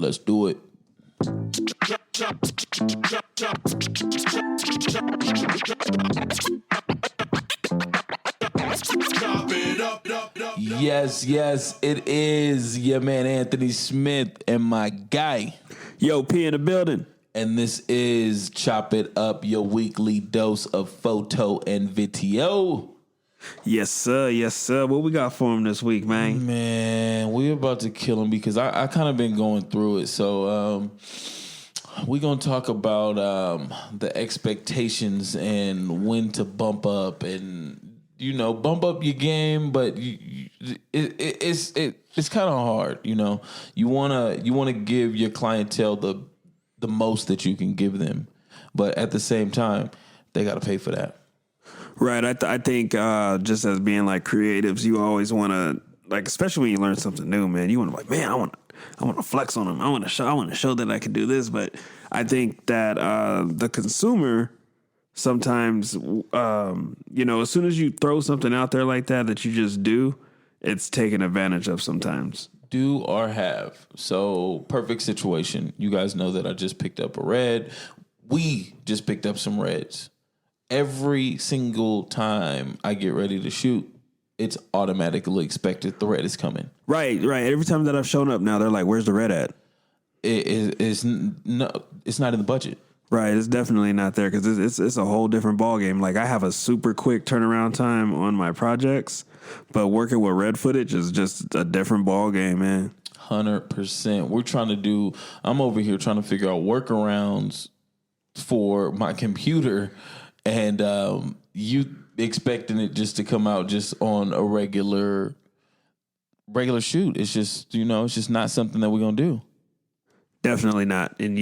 Let's do it. Yes, it is your man Anthony Smith and my guy. Yo, P in the building. And this is Chop It Up, your weekly dose of photo and video. Yes, sir. Yes, sir. What we got for him this week, man? Man, we're about to kill him because I kind of been going through it. So we're going to talk about the expectations and when to bump up and, you know, bump up your game. But it's kind of hard, you know. You wanna give your clientele the most that you can give them. But at the same time, they got to pay for that. Right. I think just as being like creatives, you always want to, like, especially when you learn something new, man, you want to like, man, I want to flex on them. I want to show that I can do this. But I think that the consumer sometimes, as soon as you throw something out there like that you just do, it's taken advantage of sometimes. Do or have. So perfect situation. You guys know that I just picked up a red. We just picked up some reds. Every single time I get ready to shoot, it's automatically expected the red is coming. Right. Every time that I've shown up now, they're like, "Where's the red at?" It's not in the budget. Right, it's definitely not there because it's a whole different ballgame. Like, I have a super quick turnaround time on my projects, but working with red footage is just a different ballgame, man. 100%. I'm over here trying to figure out workarounds for my computer, and you expecting it just to come out just on a regular shoot. It's just, it's just not something that we're going to do. Definitely not. And,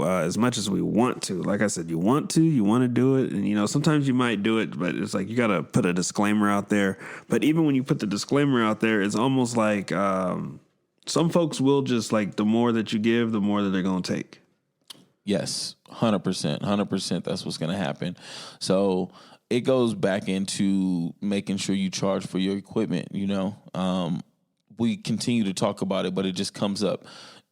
as much as we want to, like I said, you want to do it. And, sometimes you might do it, but it's like you got to put a disclaimer out there. But even when you put the disclaimer out there, it's almost like some folks will just, like, the more that you give, the more that they're going to take. Yes, 100%. That's what's going to happen. So it goes back into making sure you charge for your equipment. We continue to talk about it, but it just comes up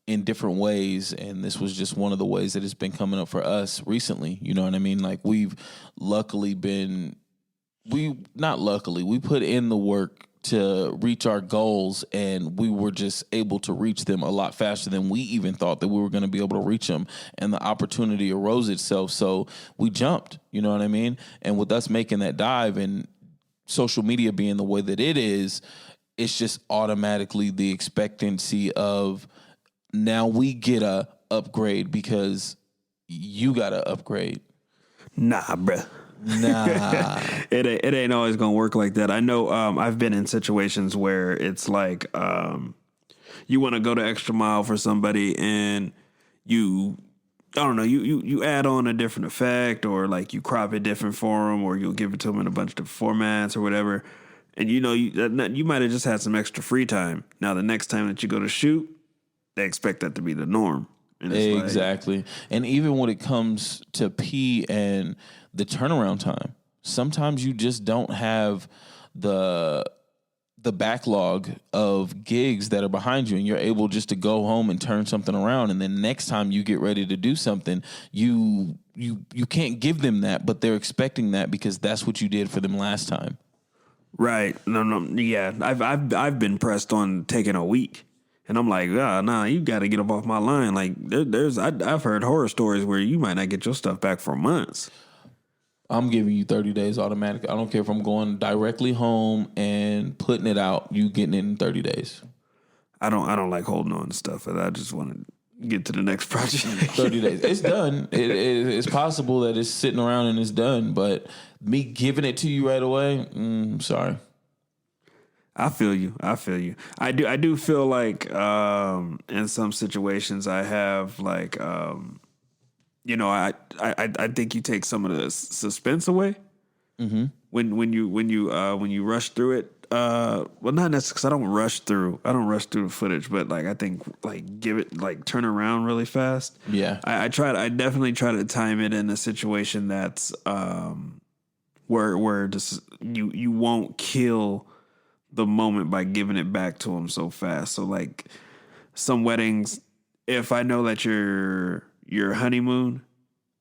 in different ways, and this was just one of the ways that it's been coming up for us recently. You know what I mean? Like, we put in the work to reach our goals, and we were just able to reach them a lot faster than we even thought that we were going to be able to reach them, and the opportunity arose itself, so we jumped. You know what I mean? And with us making that dive and social media being the way that it is, it's just automatically the expectancy of, now we get a upgrade because you got to upgrade. Nah, bruh. Nah. It ain't always going to work like that. I know I've been in situations where it's like you want to go the extra mile for somebody and you add on a different effect, or like you crop it different for them, or you'll give it to them in a bunch of different formats or whatever. And you might have just had some extra free time. Now the next time that you go to shoot, they expect that to be the norm. And exactly. Like, and even when it comes to P and the turnaround time, sometimes you just don't have the backlog of gigs that are behind you, and you're able just to go home and turn something around. And then next time you get ready to do something, you can't give them that, but they're expecting that because that's what you did for them last time. Right. No. Yeah. I've been pressed on taking a week. And I'm like, nah, you got to get up off my line. Like, I've heard horror stories where you might not get your stuff back for months. I'm giving you 30 days automatic. I don't care if I'm going directly home and putting it out. You getting it in 30 days. I don't like holding on to stuff. I just want to get to the next project. 30 days. It's done. It's possible that it's sitting around and it's done. But me giving it to you right away, sorry. I feel you. I do feel like in some situations I have like I think you take some of the suspense away when you rush through it. Well, not necessarily because I don't rush through the footage, but like I think like give it like turn around really fast. Yeah, I definitely try to time it in a situation that's where just you won't kill the moment by giving it back to them so fast. So like some weddings, if I know that your honeymoon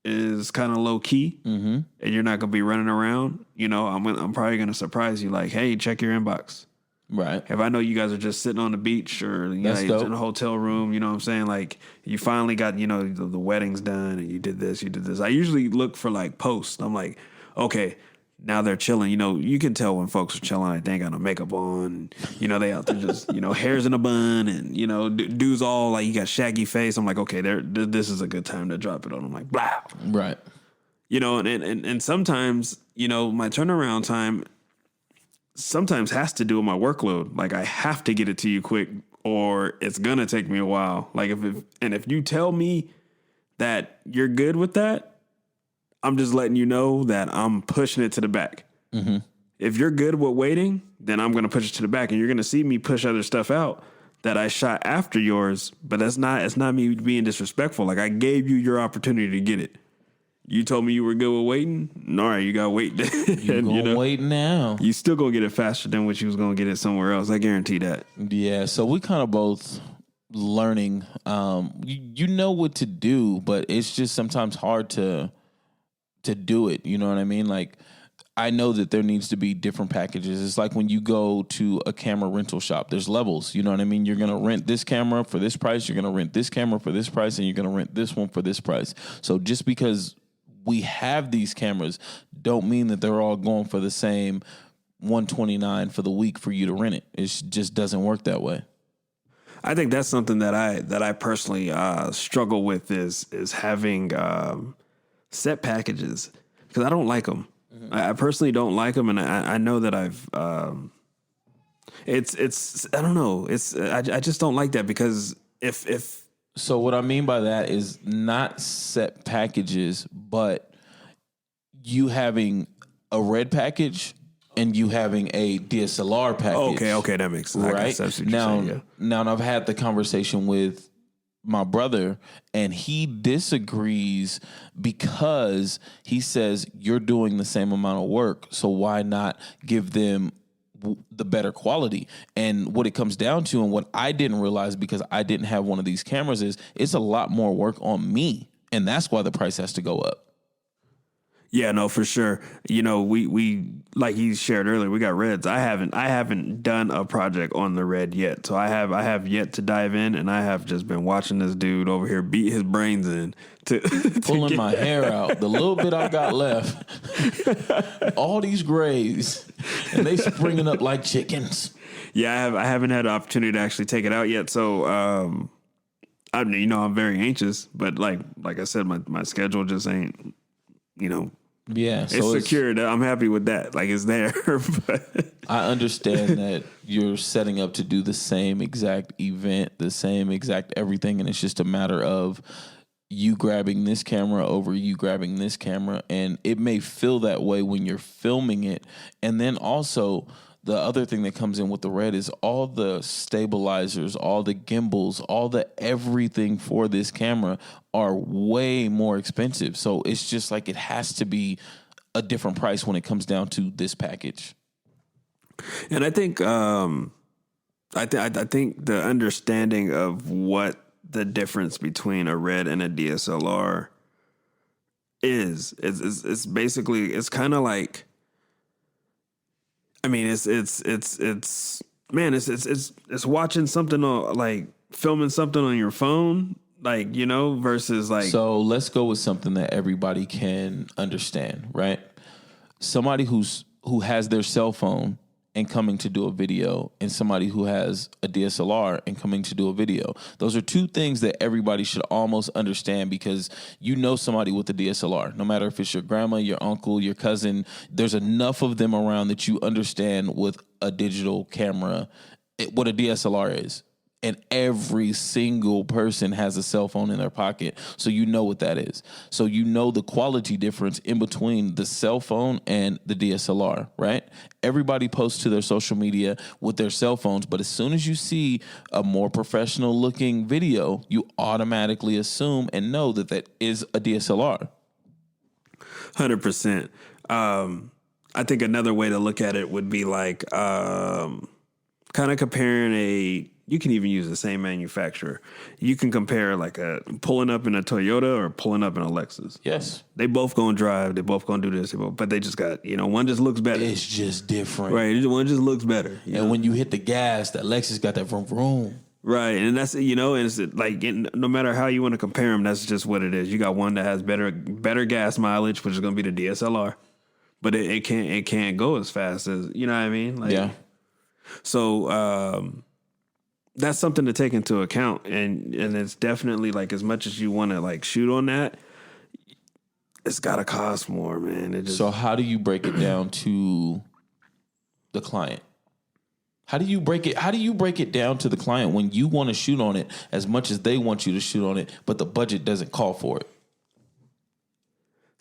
is kind of low key and you're not gonna be running around, I'm probably gonna surprise you like, hey, check your inbox. Right. If I know you guys are just sitting on the beach or in a hotel room, you know what I'm saying? Like you finally got, the wedding's done and you did this. I usually look for like posts. I'm like, okay, now they're chilling. You can tell when folks are chilling, like they ain't got no makeup on. They out there just, hairs in a bun and, dudes all like, you got shaggy face. I'm like, okay, this is a good time to drop it on. I'm like, blah. Right. And sometimes, my turnaround time sometimes has to do with my workload. Like I have to get it to you quick or it's going to take me a while. Like if you tell me that you're good with that, I'm just letting you know that I'm pushing it to the back. Mm-hmm. If you're good with waiting, then I'm going to push it to the back and you're going to see me push other stuff out that I shot after yours, but it's not me being disrespectful. Like I gave you your opportunity to get it. You told me you were good with waiting. All right, you got to wait. You're going to wait now. You still going to get it faster than what you was going to get it somewhere else. I guarantee that. Yeah, so we kind of both learning. You know what to do, but it's just sometimes hard to do it. You know what I mean? Like, I know that there needs to be different packages. It's like when you go to a camera rental shop, there's levels. You know what I mean? You're going to rent this camera for this price. You're going to rent this camera for this price. And you're going to rent this one for this price. So just because we have these cameras don't mean that they're all going for the same $129 for the week for you to rent it. It just doesn't work that way. I think that's something that I personally struggle with is having set packages because I don't like them. Mm-hmm. I personally don't like them, and I know that I've it's I don't know. I just don't like that because if so what I mean by that is not set packages, but you having a red package and you having a DSLR package. Okay, that makes sense. Right? That's what now, you're saying, yeah. Now I've had the conversation with my brother, and he disagrees because he says you're doing the same amount of work, so why not give them the better quality? And what it comes down to, and what I didn't realize because I didn't have one of these cameras, is it's a lot more work on me, and that's why the price has to go up. Yeah, no, for sure. We like he shared earlier, we got reds. I haven't done a project on the red yet. So I have yet to dive in, and I have just been watching this dude over here beat his brains in to pulling my hair out. The little bit I got left. All these grays, and they springing up like chickens. Yeah, I haven't had the opportunity to actually take it out yet. So I'm very anxious, but like I said, my schedule just ain't, Yeah, so it's secured. I'm happy with that. Like it's there. But I understand that you're setting up to do the same exact event, the same exact everything, and it's just a matter of you grabbing this camera over you grabbing this camera, and it may feel that way when you're filming it. And then also the other thing that comes in with the red is all the stabilizers, all the gimbals, all the everything for this camera are way more expensive. So it's just like it has to be a different price when it comes down to this package. And I think I think the understanding of what the difference between a red and a DSLR is basically, it's kind of like, I mean, it's watching something on, like filming something on your phone, like, versus like. So let's go with something that everybody can understand, right? Somebody who has their cell phone and coming to do a video, and somebody who has a DSLR and coming to do a video. Those are two things that everybody should almost understand, because somebody with a DSLR, no matter if it's your grandma, your uncle, your cousin, there's enough of them around that you understand with a digital camera what a DSLR is. And every single person has a cell phone in their pocket. So you know what that is. So you know the quality difference in between the cell phone and the DSLR, right? Everybody posts to their social media with their cell phones, but as soon as you see a more professional looking video, you automatically assume and know that that is a DSLR. 100%. I think another way to look at it would be like kind of comparing a You can even use the same manufacturer. You can compare like pulling up in a Toyota or pulling up in a Lexus. Yes. They both gonna drive. They both gonna do this. But they just got, one just looks better. It's just different. Right. One just looks better. And when you hit the gas, that Lexus got that vroom vroom. Right. And that's, and it's like, no matter how you want to compare them, that's just what it is. You got one that has better gas mileage, which is going to be the DSLR. But it can't go as fast as, you know what I mean? Like, yeah. So that's something to take into account. And it's definitely like, as much as you want to like shoot on that, it's got to cost more, man. So how do you break it down to the client? How do you break it down to the client when you want to shoot on it as much as they want you to shoot on it, but the budget doesn't call for it?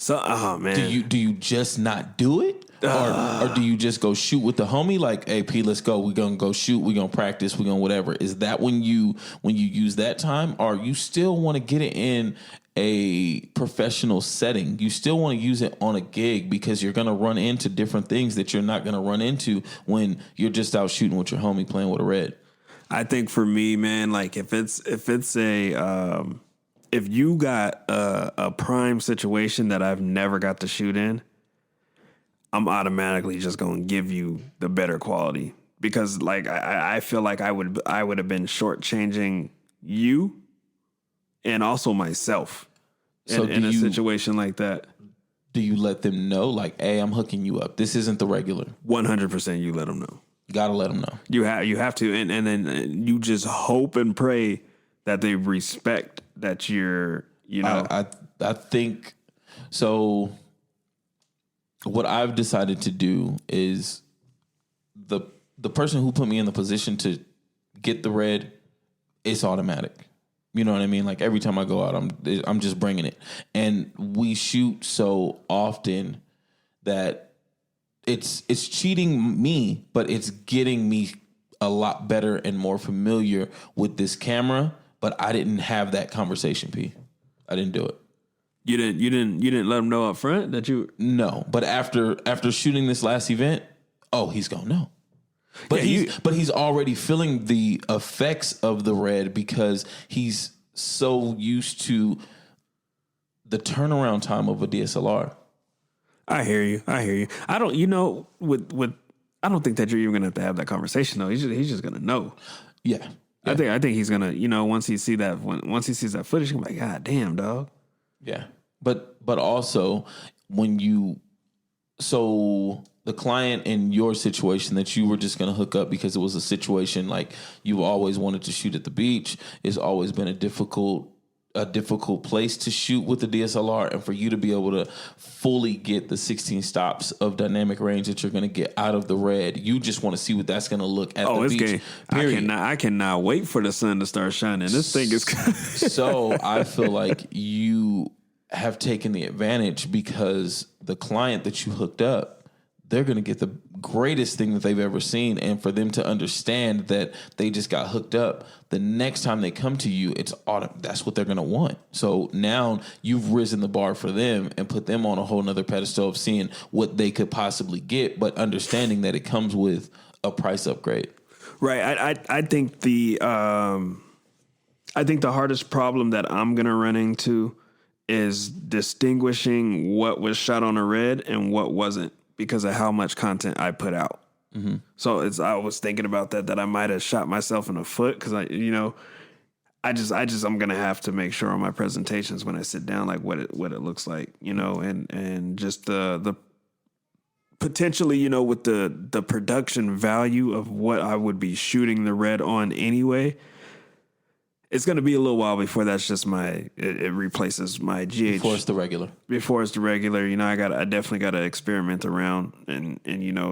So, oh man, do you just not do it, or do you just go shoot with the homie? Like, hey P, let's go. We're gonna go shoot. We're gonna practice. We're gonna whatever. Is that when you use that time, or you still want to get it in a professional setting? You still want to use it on a gig because you're gonna run into different things that you're not gonna run into when you're just out shooting with your homie playing with a red. I think for me, man, like if you got a prime situation that I've never got to shoot in, I'm automatically just going to give you the better quality because like I feel like I would have been shortchanging you and also myself in a situation like that. Do you let them know like, hey, I'm hooking you up. This isn't the regular. 100% you let them know. You got to let them know. You have to. And then you just hope and pray that they respect that you're, I think so. What I've decided to do is the person who put me in the position to get the red, it's automatic. You know what I mean? Like every time I go out, I'm just bringing it, and we shoot so often that it's cheating me, but it's getting me a lot better and more familiar with this camera. But I didn't have that conversation, P. I didn't do it. You didn't let them know up front that you. No, but after shooting this last event, he's gonna know. But yeah, he's already feeling the effects of the red because he's so used to the turnaround time of a DSLR. I hear you. I don't, with I don't think that you're even gonna have that conversation though. He's just gonna know. Yeah. I think he's gonna, once he sees that footage, he's gonna be like, God damn, dog. Yeah. But also so the client in your situation that you were just going to hook up because it was a situation like you always wanted to shoot at the beach, it's always been a difficult place to shoot with the DSLR, and for you to be able to fully get the 16 stops of dynamic range that you're going to get out of the red, you just want to see what that's going to look at the beach. Game. Period. I cannot wait for the sun to start shining. This thing is so I feel like you have taken the advantage because the client that you hooked up, they're going to get the greatest thing that they've ever seen. And for them to understand that they just got hooked up, the next time they come to you, that's what they're going to want. So now you've risen the bar for them and put them on a whole nother pedestal of seeing what they could possibly get, but understanding that it comes with a price upgrade. Right. I think the hardest problem that I'm going to run into is distinguishing what was shot on a red and what wasn't because of how much content I put out. Mm-hmm. So I was thinking about that I might have shot myself in the foot because I'm going to have to make sure on my presentations when I sit down, like what it looks like, and just the potentially, with the production value of what I would be shooting the red on anyway. It's going to be a little while before that's just it replaces my GH. Before it's the regular. I definitely got to experiment around and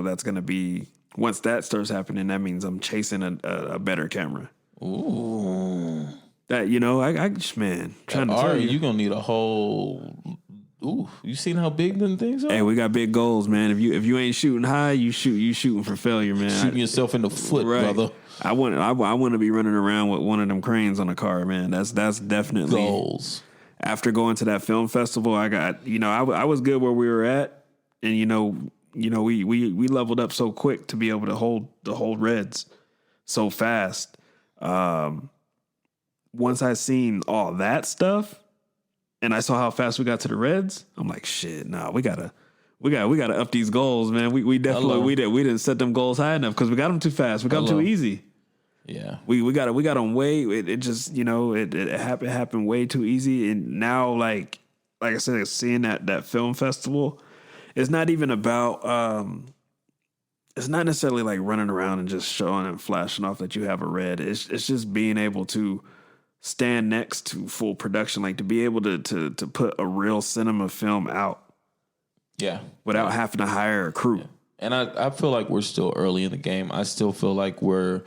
that's going to be, once that starts happening, that means I'm chasing a better camera. Ooh. That, I just, man, trying to tell you. You're going to need a whole, you seen how big them things are? Hey, we got big goals, man. If you ain't shooting high, you shooting for failure, man. Shooting yourself in the foot, right. Brother. I want to be running around with one of them cranes on a car, man. That's definitely goals. After going to that film festival, I got, I was good where we were at, and we leveled up so quick to be able to hold reds so fast. Once I seen all that stuff and I saw how fast we got to the Reds, I'm like, shit, nah, we gotta up these goals, man. We definitely we didn't set them goals high enough because we got them too fast. We got them too easy. Yeah, we got them way. It just it happened way too easy. And now like I said, seeing that film festival, it's not even about. It's not necessarily like running around and just showing and flashing off that you have a red. It's just being able to stand next to full production, like to be able to put a real cinema film out. Yeah. Without having to hire a crew. Yeah. And I feel like we're still early in the game. I still feel like we're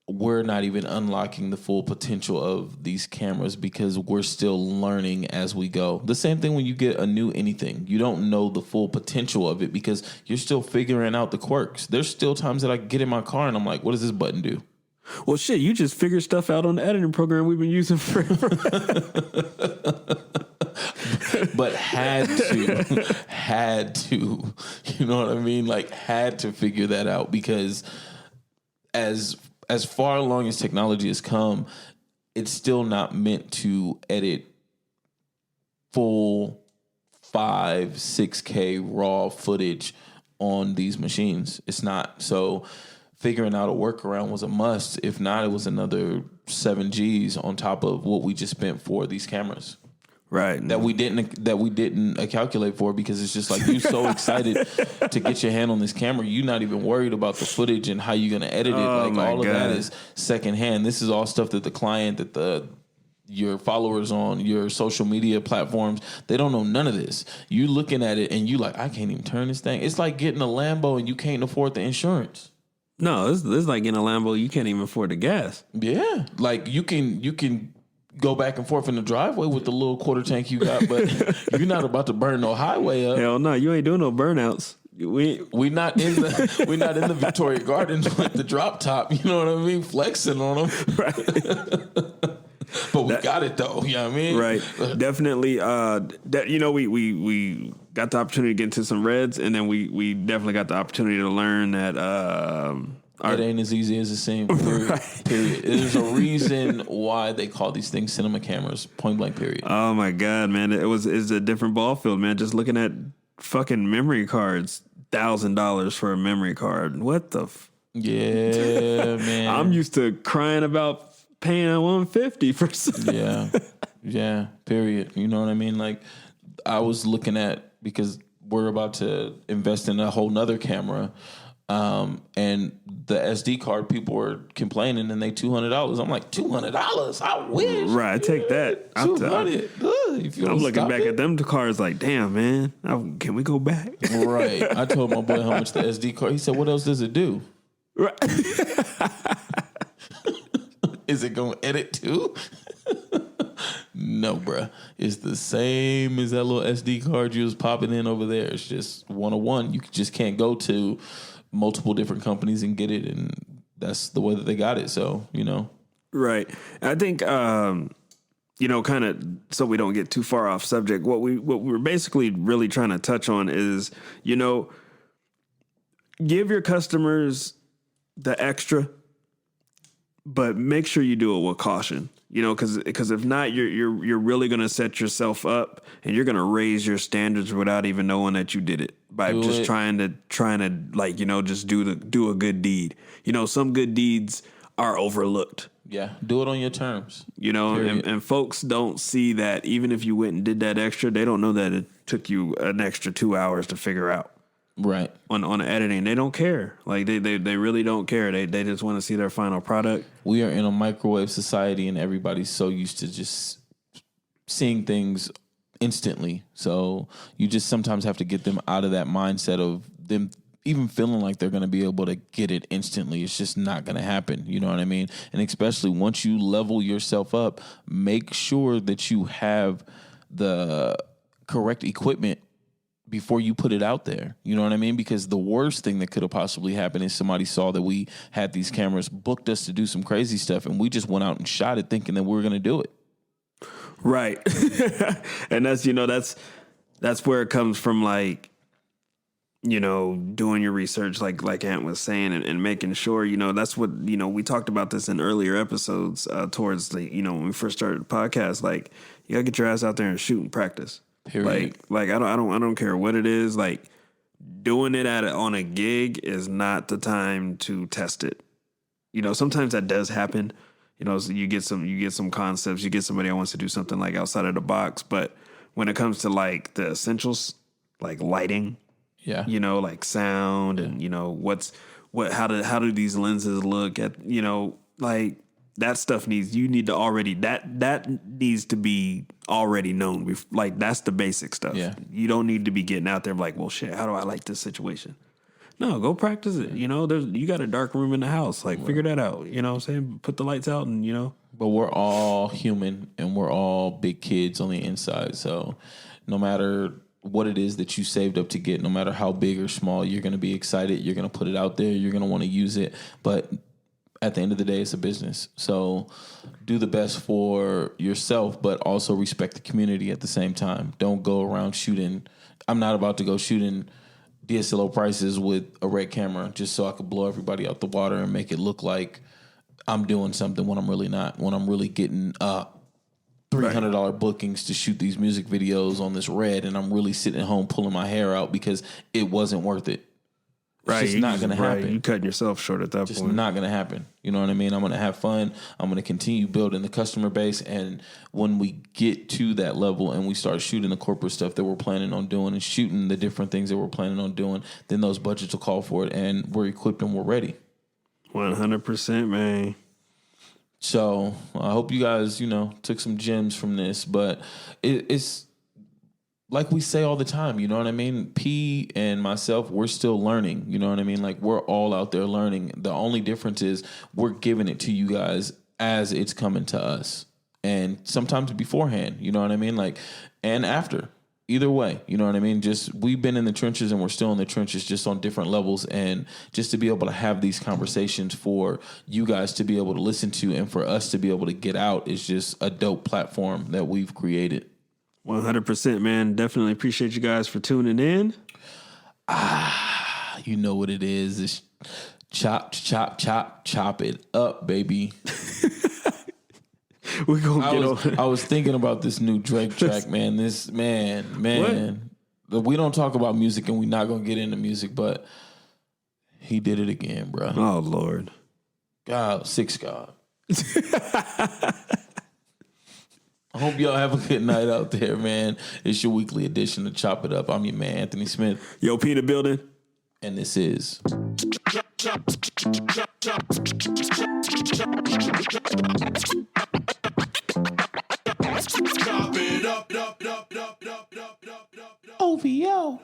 not even unlocking the full potential of these cameras because we're still learning as we go. The same thing when you get a new anything. You don't know the full potential of it because you're still figuring out the quirks. There's still times that I get in my car and I'm like, what does this button do? Well, shit, you just figured stuff out on the editing program we've been using forever. But had to, you know what I mean? Like had to figure that out because as far along as technology has come, it's still not meant to edit full 5-6K raw footage on these machines. It's not. So figuring out a workaround was a must. If not, it was another 7 G's on top of what we just spent for these cameras. Right. That we didn't calculate for because it's just like you're so excited to get your hand on this camera. You're not even worried about the footage and how you're going to edit it. Like all of that is secondhand. This is all stuff that the client, your followers on your social media platforms, they don't know none of this. You looking at it and you like, I can't even turn this thing. It's like getting a Lambo and you can't afford the insurance. No, this is like getting a Lambo. You can't even afford the gas. Yeah. Like you can go back and forth in the driveway with the little quarter tank you got, but you're not about to burn no highway up. Hell no, you ain't doing no burnouts. We not in the Victoria Gardens with the drop top. You know what I mean? Flexing on them, right? But we got it though. You know what I mean? Right. Definitely. We got the opportunity to get into some Reds, and then we definitely got the opportunity to learn that. It ain't as easy as it seems. Period. Right. Period. There's a reason why they call these things cinema cameras. Point blank. Period. Oh my god, man! It's a different ball field, man. Just looking at fucking memory cards, $1,000 for a memory card. What the? Yeah, man. I'm used to crying about paying $150 for something. Yeah. Period. You know what I mean? Like I was looking at because we're about to invest in a whole nother camera. And the SD card people were complaining and they $200. I'm like, $200? I wish. Right, I take that. $200. I'm looking back at them cards like, damn, man, can we go back? Right. I told my boy how much the SD card. He said, what else does it do? Right. Is it going to edit too? No, bruh. It's the same as that little SD card you was popping in over there. It's just 101. You just can't go to multiple different companies and get it, and that's the way that they got it. So, Right. I think, kind of so we don't get too far off subject, what we're basically really trying to touch on is, give your customers the extra, but make sure you do it with caution. Because if not, you're really going to set yourself up, and you're going to raise your standards without even knowing that you did it by just trying to just do a good deed. Some good deeds are overlooked. Yeah, do it on your terms. And folks don't see that even if you went and did that extra, they don't know that it took you an extra 2 hours to figure out. Right. On editing. They don't care. Like they really don't care. They just want to see their final product. We are in a microwave society and everybody's so used to just seeing things instantly. So you just sometimes have to get them out of that mindset of them even feeling like they're going to be able to get it instantly. It's just not going to happen. You know what I mean? And especially once you level yourself up, make sure that you have the correct equipment before you put it out there. You know what I mean? Because the worst thing that could have possibly happened is somebody saw that we had these cameras, booked us to do some crazy stuff, and we just went out and shot it thinking that we were going to do it. Right. And that's where it comes from, like, doing your research, like Ant was saying, and making sure, that's what, we talked about this in earlier episodes towards the, when we first started the podcast, like you gotta get your ass out there and shoot and practice. Period. Like I don't care what it is. Like doing it on a gig is not the time to test it. Sometimes that does happen. So you get some concepts, you get somebody that wants to do something like outside of the box, but when it comes to like the essentials, like lighting, yeah, like sound and how do these lenses look at, like that stuff needs to be already known. Like that's the basic stuff. Yeah. You don't need to be getting out there like, well, shit, how do I like this situation? No, go practice it. You got a dark room in the house. Like figure that out. You know what I'm saying? Put the lights out and But we're all human and we're all big kids on the inside. So no matter what it is that you saved up to get, no matter how big or small, you're going to be excited. You're going to put it out there. You're going to want to use it. But at the end of the day, it's a business. So do the best for yourself, but also respect the community at the same time. Don't go around shooting. I'm not about to go shooting DSLR prices with a red camera just so I could blow everybody out the water and make it look like I'm doing something when I'm really not, when I'm really getting $300 bookings to shoot these music videos on this red, and I'm really sitting at home pulling my hair out because it wasn't worth it. Right. It's just not going to happen. You cutting yourself short at that point. Just not going to happen. You know what I mean? I'm going to have fun. I'm going to continue building the customer base. And when we get to that level and we start shooting the corporate stuff that we're planning on doing and shooting the different things that we're planning on doing, then those budgets will call for it and we're equipped and we're ready. 100%, man. So I hope you guys, took some gems from this, but it's like we say all the time, you know what I mean? P and myself, we're still learning, you know what I mean? Like we're all out there learning. The only difference is we're giving it to you guys as it's coming to us. And sometimes beforehand, you know what I mean? Like, and after. Either way, you know what I mean? Just we've been in the trenches and we're still in the trenches just on different levels. And just to be able to have these conversations for you guys to be able to listen to and for us to be able to get out is just a dope platform that we've created. 100%, man. Definitely appreciate you guys for tuning in. You know what it is. It's chop it up, baby. We're gonna get on. I was thinking about this new Drake track, man. This man. We don't talk about music and we're not gonna get into music, but he did it again, bro. Oh Lord. God, God. I hope y'all have a good night out there, man. It's your weekly edition of Chop It Up. I'm your man, Anthony Smith. Yo, P in the building. And this is... OVO.